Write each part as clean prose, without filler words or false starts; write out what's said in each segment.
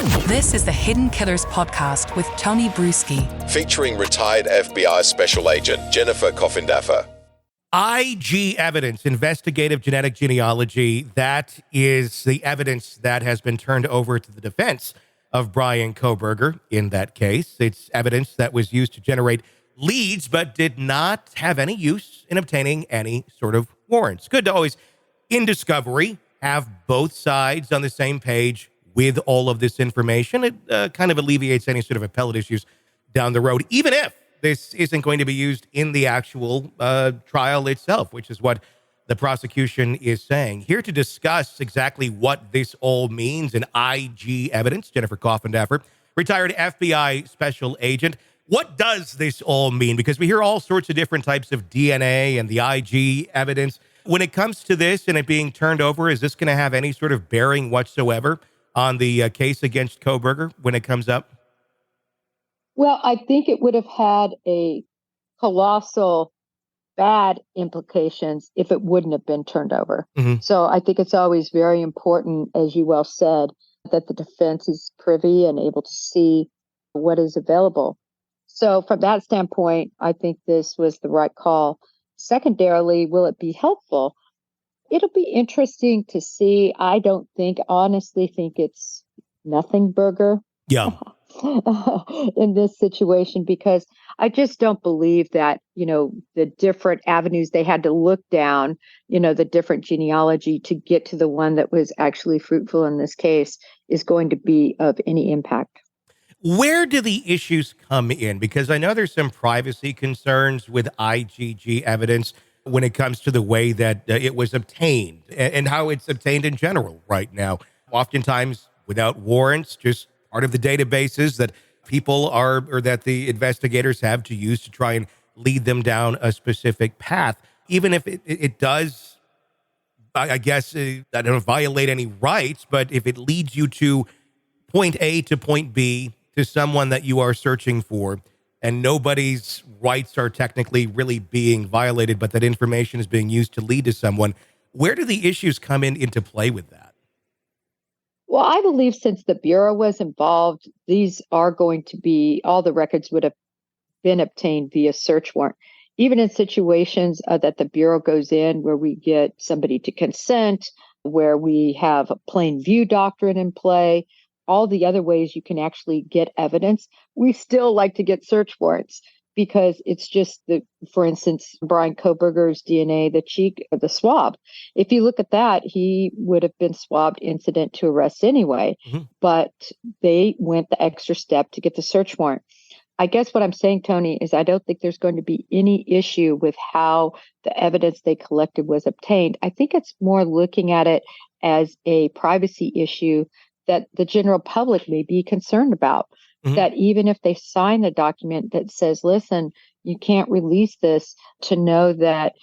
This is the Hidden Killers podcast with Tony Brueski, featuring retired FBI Special Agent Jennifer Coffindaffer. IG evidence, investigative genetic genealogy, that is the evidence that has been turned over to the defense of Bryan Kohberger in that case. It's evidence that was used to generate leads, but did not have any use in obtaining any sort of warrants. Good to always, in discovery, have both sides on the same page with all of this information. It kind of alleviates any sort of appellate issues down the road, even if this isn't going to be used in the actual trial itself, which is what the prosecution is saying. Here to discuss exactly what this all means in IG evidence, Jennifer Coffindaffer, retired FBI Special Agent. What does this all mean? Because we hear all sorts of different types of DNA and the IG evidence. When it comes to this and it being turned over, is this going to have any sort of bearing whatsoever on the case against Kohberger when it comes up? Well, I think it would have had a colossal bad implications if it wouldn't have been turned over. Mm-hmm. So I think it's always very important, as you well said, that the defense is privy and able to see what is available. So from that standpoint, I think this was the right call. Secondarily, will it be helpful? It'll be interesting to see. I don't honestly think it's nothing burger. Yeah. In this situation, because I just don't believe that, the different avenues they had to look down, the different genealogy to get to the one that was actually fruitful in this case is going to be of any impact. Where do the issues come in? Because I know there's some privacy concerns with IgG evidence when it comes to the way that it was obtained and how it's obtained in general right now. Oftentimes without warrants, just part of the databases that people are, or that the investigators have to use to try and lead them down a specific path. Even if it does, I guess, I don't violate any rights, but if it leads you to point A to point B to someone that you are searching for, and nobody's rights are technically really being violated, but that information is being used to lead to someone, where do the issues come into play with that? Well, I believe since the Bureau was involved, these are going to be, all the records would have been obtained via search warrant. Even in situations that the Bureau goes in where we get somebody to consent, where we have a plain view doctrine in play, all the other ways you can actually get evidence, we still like to get search warrants because it's just for instance, Bryan Kohberger's DNA, the cheek of the swab. If you look at that, he would have been swabbed incident to arrest anyway, but they went the extra step to get the search warrant. I guess what I'm saying, Tony, is I don't think there's going to be any issue with how the evidence they collected was obtained. I think it's more looking at it as a privacy issue that the general public may be concerned about. That even if they sign a document that says, listen, you can't release this, to know that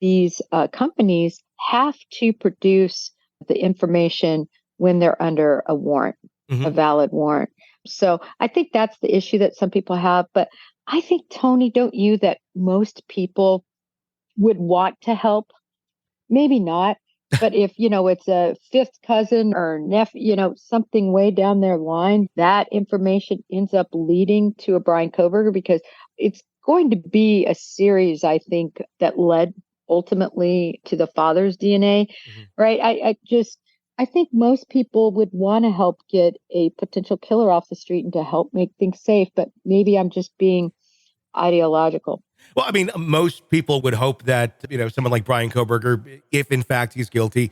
these companies have to produce the information when they're under a warrant, a valid warrant. So I think that's the issue that some people have. But I think, Tony, don't you, that most people would want to help? Maybe not. But if, it's a fifth cousin or nephew, something way down their line, that information ends up leading to a Bryan Kohberger, because it's going to be a series, I think, that led ultimately to the father's DNA, right? I think most people would want to help get a potential killer off the street and to help make things safe. But maybe I'm just being ideological. Well, I mean, most people would hope that, someone like Bryan Kohberger, if in fact he's guilty,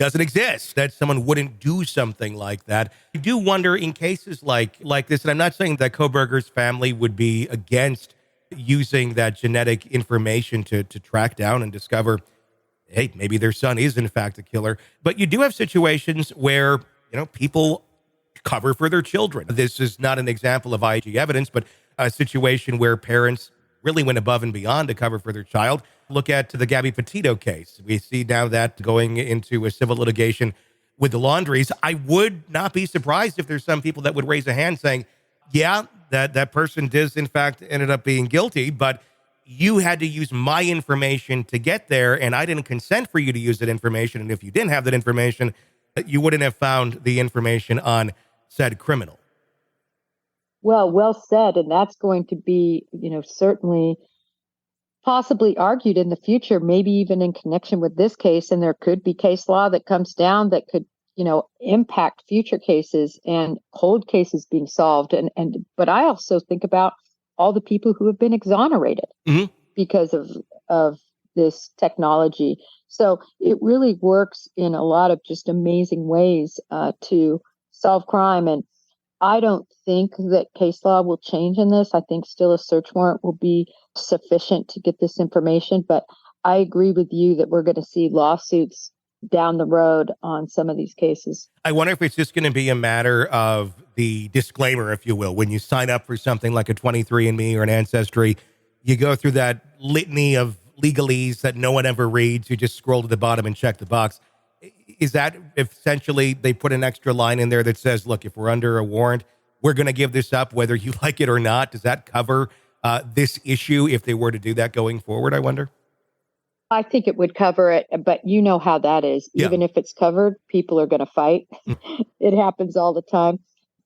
doesn't exist, that someone wouldn't do something like that. I do wonder in cases like this, and I'm not saying that Kohberger's family would be against using that genetic information to track down and discover, hey, maybe their son is in fact a killer. But you do have situations where, people cover for their children. This is not an example of IG evidence, but a situation where parents really went above and beyond to cover for their child. Look at the Gabby Petito case. We see now that going into a civil litigation with the Laundries. I would not be surprised if there's some people that would raise a hand saying, yeah, that person does in fact ended up being guilty, but you had to use my information to get there, and I didn't consent for you to use that information. And if you didn't have that information, you wouldn't have found the information on said criminal. Well said. And that's going to be, certainly possibly argued in the future, maybe even in connection with this case. And there could be case law that comes down that could, impact future cases and cold cases being solved. But I also think about all the people who have been exonerated because of this technology. So it really works in a lot of just amazing ways to solve crime. And I don't think that case law will change in this. I think still a search warrant will be sufficient to get this information. But I agree with you that we're going to see lawsuits down the road on some of these cases. I wonder if it's just going to be a matter of the disclaimer, if you will. When you sign up for something like a 23andMe or an Ancestry, you go through that litany of legalese that no one ever reads. You just scroll to the bottom and check the box. Is that essentially they put an extra line in there that says, look, if we're under a warrant, we're going to give this up whether you like it or not? Does that cover this issue if they were to do that going forward, I wonder? I think it would cover it, but you know how that is. Yeah. Even if it's covered, people are going to fight. It happens all the time.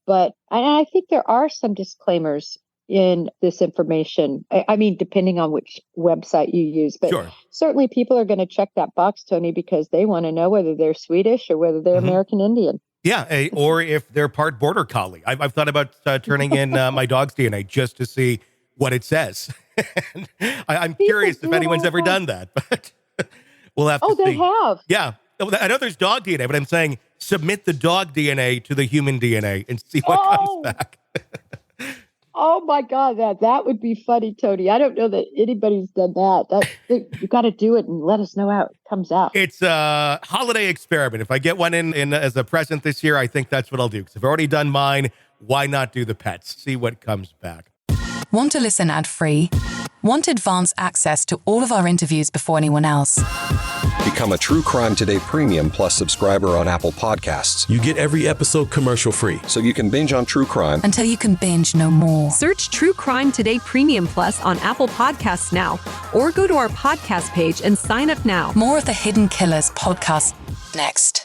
But I think there are some disclaimers in this information. I mean, depending on which website you use, but Sure. Certainly people are going to check that box, Tony, because they want to know whether they're Swedish or whether they're American Indian. Yeah, or if they're part border collie. I've thought about turning in my dog's DNA just to see what it says. I'm curious if anyone's ever done that, but we'll have to see. Oh, they have. Yeah. I know there's dog DNA, but I'm saying submit the dog DNA to the human DNA and see what comes back. Oh my God, that would be funny, Tony. I don't know that anybody's done that. You got to do it and let us know how it comes out. It's a holiday experiment. If I get one in as a present this year, I think that's what I'll do. Because I've already done mine. Why not do the pets? See what comes back. Want to listen ad-free? Want advanced access to all of our interviews before anyone else? Become a True Crime Today Premium Plus subscriber on Apple Podcasts. You get every episode commercial-free. So you can binge on true crime Until you can binge no more. Search True Crime Today Premium Plus on Apple Podcasts now, or go to our podcast page and sign up now. More of the Hidden Killers podcast next.